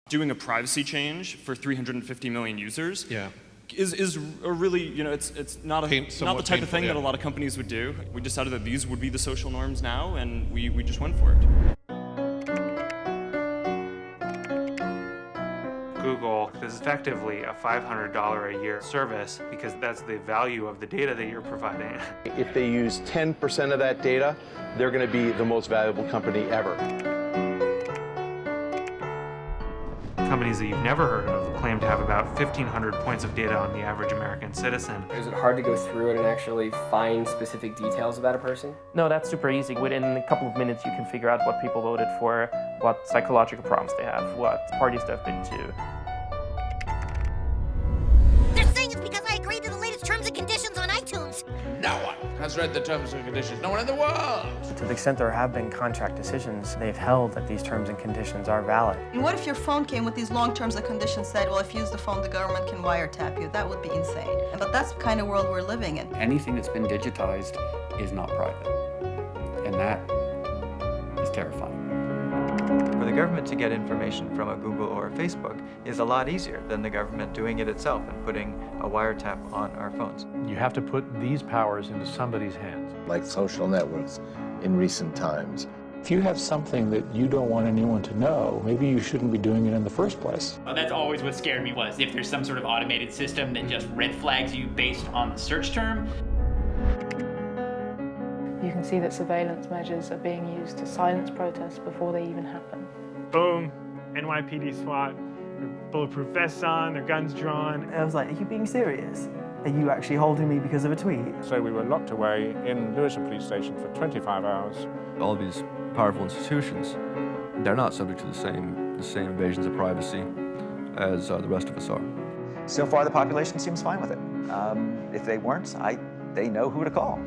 Doing a privacy change for 350 million users is a really, it's not the type of thing that a lot of companies would do. We decided that these would be the social norms now, and we just went for it. Google is effectively a $500 a year service because that's the value of the data that you're providing. If they use 10% of that data, they're going to be the most valuable company ever. Companies that you've never heard of claim to have about 1,500 points of data on the average American citizen. Is it hard to go through it and actually find specific details about a person? No, that's super easy. Within a couple of minutes, you can figure out what people voted for, what psychological problems they have, what parties they've been to. They're saying it's because I agreed to the latest terms and conditions on iTunes. No one has read the terms and conditions. No one in the world. To the extent there have been contract decisions, they've held that these terms and conditions are valid. And what if your phone came with these long terms and conditions said, well, if you use the phone, the government can wiretap you? That would be insane. But that's the kind of world we're living in. Anything that's been digitized is not private. And that is terrifying. For the government to get information from a Google or a Facebook is a lot easier than the government doing it itself and putting a wiretap on our phones. You have to put these powers into somebody's hands. Like social networks in recent times. If you have something that you don't want anyone to know, maybe you shouldn't be doing it in the first place. That's always what scared me, was if there's some sort of automated system that just red flags you based on the search term. You can see that surveillance measures are being used to silence protests before they even happen. Boom, NYPD SWAT, their bulletproof vests on, their guns drawn. I was like, are you being serious? Are you actually holding me because of a tweet? So we were locked away in Lewisham Police Station for 25 hours. All these powerful institutions, they're not subject to the same invasions of privacy as the rest of us are. So far, the population seems fine with it. If they weren't, they know who to call.